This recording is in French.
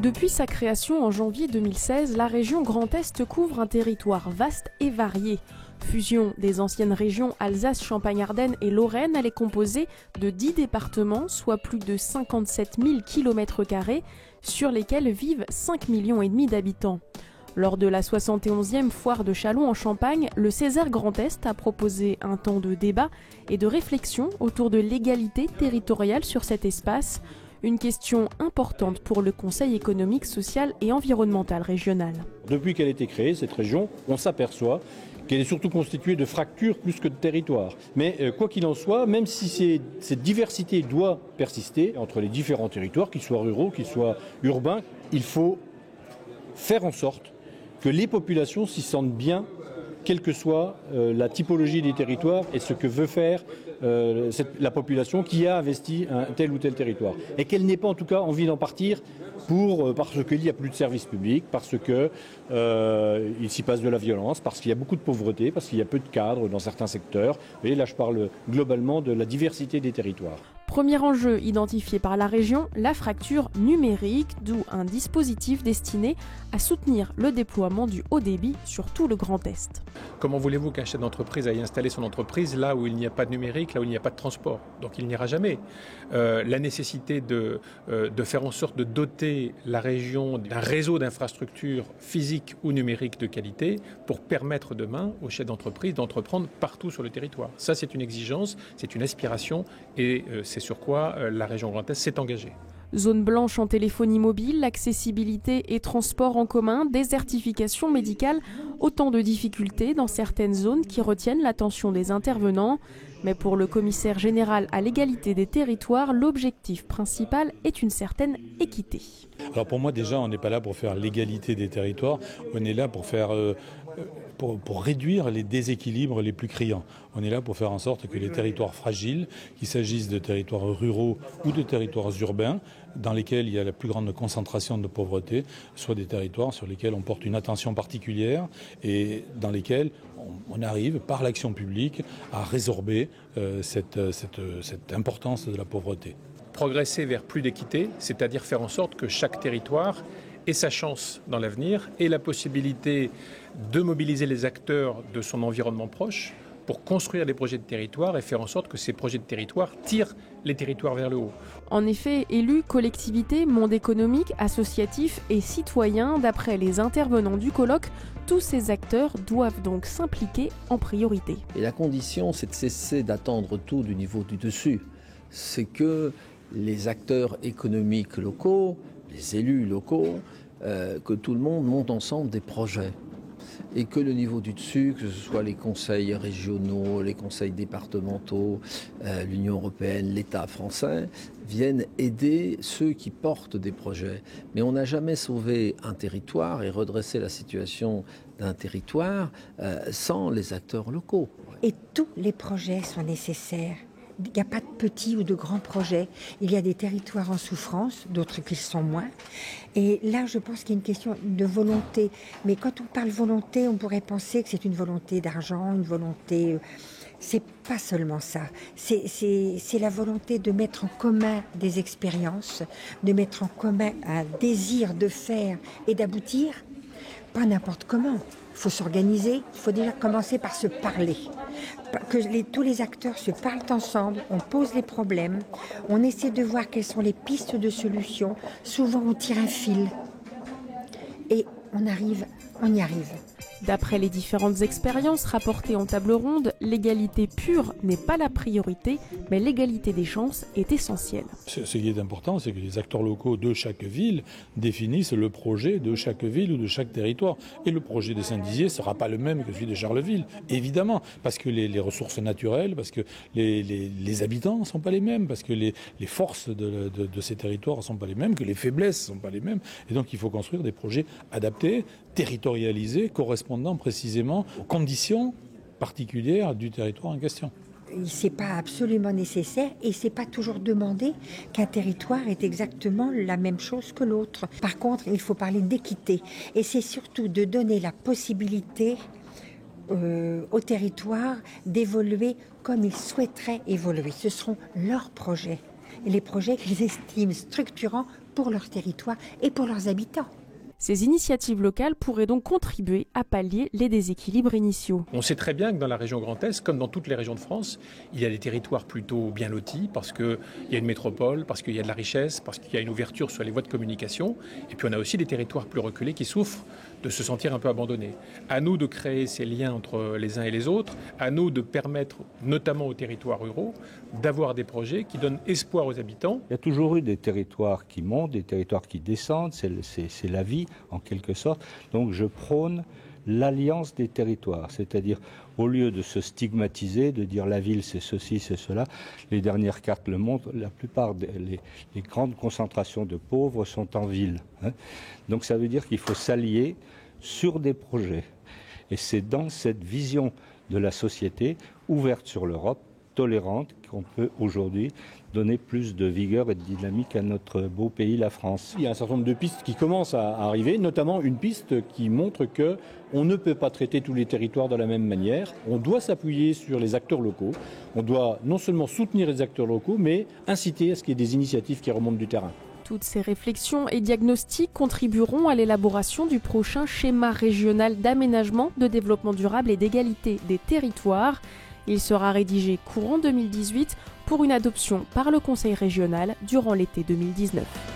Depuis sa création en janvier 2016, la région Grand Est couvre un territoire vaste et varié. Fusion des anciennes régions Alsace, Champagne-Ardenne et Lorraine, elle est composée de 10 départements, soit plus de 57 000 km², sur lesquels vivent 5,5 millions d'habitants. Lors de la 71e foire de Châlons en Champagne, le Césaire Grand Est a proposé un temps de débat et de réflexion autour de l'égalité territoriale sur cet espace, une question importante pour le Conseil économique, social et environnemental régional. Depuis qu'elle a été créée, cette région, on s'aperçoit qu'elle est surtout constituée de fractures plus que de territoires. Mais quoi qu'il en soit, même si cette diversité doit persister entre les différents territoires, qu'ils soient ruraux, qu'ils soient urbains, il faut faire en sorte que les populations s'y sentent bien, quelle que soit la typologie des territoires et ce que veut faire la population qui a investi un tel ou tel territoire. Et qu'elle n'ait pas en tout cas envie d'en partir parce qu'il n'y a plus de services publics, parce qu'il s'y passe de la violence, parce qu'il y a beaucoup de pauvreté, parce qu'il y a peu de cadres dans certains secteurs. Et là, je parle globalement de la diversité des territoires. Premier enjeu identifié par la région, la fracture numérique, d'où un dispositif destiné à soutenir le déploiement du haut débit sur tout le Grand Est. Comment voulez-vous qu'un chef d'entreprise aille installer son entreprise là où il n'y a pas de numérique, là où il n'y a pas de transport? Donc il n'ira jamais. La nécessité de faire en sorte de doter la région d'un réseau d'infrastructures physiques ou numériques de qualité pour permettre demain aux chefs d'entreprise d'entreprendre partout sur le territoire. Ça, c'est une exigence, c'est une aspiration et c'est sur quoi la région Grand Est s'est engagée. Zone blanche en téléphonie mobile, accessibilité et transport en commun, désertification médicale, autant de difficultés dans certaines zones qui retiennent l'attention des intervenants. Mais pour le commissaire général à l'égalité des territoires, l'objectif principal est une certaine équité. Alors pour moi déjà, on n'est pas là pour faire l'égalité des territoires, on est là pour faire... Pour réduire les déséquilibres les plus criants. On est là pour faire en sorte que les territoires fragiles, qu'il s'agisse de territoires ruraux ou de territoires urbains, dans lesquels il y a la plus grande concentration de pauvreté, soient des territoires sur lesquels on porte une attention particulière et dans lesquels on arrive, par l'action publique, à résorber cette importance de la pauvreté. Progresser vers plus d'équité, c'est-à-dire faire en sorte que chaque territoire ait sa chance dans l'avenir et la possibilité de mobiliser les acteurs de son environnement proche pour construire des projets de territoire et faire en sorte que ces projets de territoire tirent les territoires vers le haut. En effet, élus, collectivités, monde économique, associatif et citoyens, d'après les intervenants du colloque, tous ces acteurs doivent donc s'impliquer en priorité. Et la condition, c'est de cesser d'attendre tout du niveau du dessus. C'est que les acteurs économiques locaux, les élus locaux, que tout le monde monte ensemble des projets. Et que le niveau du dessus, que ce soit les conseils régionaux, les conseils départementaux, l'Union européenne, l'État français, viennent aider ceux qui portent des projets. Mais on n'a jamais sauvé un territoire et redressé la situation d'un territoire sans les acteurs locaux. Et tous les projets sont nécessaires. Il n'y a pas de petits ou de grands projets. Il y a des territoires en souffrance, d'autres qui le sont moins. Et là, je pense qu'il y a une question de volonté. Mais quand on parle volonté, on pourrait penser que c'est une volonté d'argent, une volonté... C'est pas seulement ça. C'est la volonté de mettre en commun des expériences, de mettre en commun un désir de faire et d'aboutir. Pas n'importe comment. Il faut s'organiser, il faut déjà commencer par se parler. Que tous les acteurs se parlent ensemble, on pose les problèmes, on essaie de voir quelles sont les pistes de solutions. Souvent, on tire un fil et on y arrive. D'après les différentes expériences rapportées en table ronde, l'égalité pure n'est pas la priorité, mais l'égalité des chances est essentielle. Ce qui est important, c'est que les acteurs locaux de chaque ville définissent le projet de chaque ville ou de chaque territoire. Et le projet de Saint-Dizier ne sera pas le même que celui de Charleville, évidemment, parce que les ressources naturelles, parce que les habitants ne sont pas les mêmes, parce que les forces de ces territoires ne sont pas les mêmes, que les faiblesses ne sont pas les mêmes. Et donc il faut construire des projets adaptés, territorialisés, correspondant précisément aux conditions particulières du territoire en question. Ce n'est pas absolument nécessaire et ce n'est pas toujours demandé qu'un territoire est exactement la même chose que l'autre. Par contre, il faut parler d'équité et c'est surtout de donner la possibilité au territoire d'évoluer comme ils souhaiteraient évoluer. Ce seront leurs projets. et les projets qu'ils estiment structurants pour leur territoire et pour leurs habitants. Ces initiatives locales pourraient donc contribuer à pallier les déséquilibres initiaux. On sait très bien que dans la région Grand Est, comme dans toutes les régions de France, il y a des territoires plutôt bien lotis parce qu'il y a une métropole, parce qu'il y a de la richesse, parce qu'il y a une ouverture sur les voies de communication. Et puis on a aussi des territoires plus reculés qui souffrent de se sentir un peu abandonnés. À nous de créer ces liens entre les uns et les autres, à nous de permettre, notamment aux territoires ruraux, d'avoir des projets qui donnent espoir aux habitants. Il y a toujours eu des territoires qui montent, des territoires qui descendent, c'est la vie en quelque sorte. Donc je prône l'alliance des territoires, c'est-à-dire au lieu de se stigmatiser, de dire la ville c'est ceci, c'est cela, les dernières cartes le montrent, la plupart des grandes concentrations de pauvres sont en ville. Donc ça veut dire qu'il faut s'allier sur des projets. Et c'est dans cette vision de la société ouverte sur l'Europe, tolérante, qu'on peut aujourd'hui donner plus de vigueur et de dynamique à notre beau pays, la France. Il y a un certain nombre de pistes qui commencent à arriver, notamment une piste qui montre qu'on ne peut pas traiter tous les territoires de la même manière. On doit s'appuyer sur les acteurs locaux. On doit non seulement soutenir les acteurs locaux, mais inciter à ce qu'il y ait des initiatives qui remontent du terrain. Toutes ces réflexions et diagnostics contribueront à l'élaboration du prochain schéma régional d'aménagement, de développement durable et d'égalité des territoires. Il sera rédigé courant 2018 pour une adoption par le Conseil régional durant l'été 2019.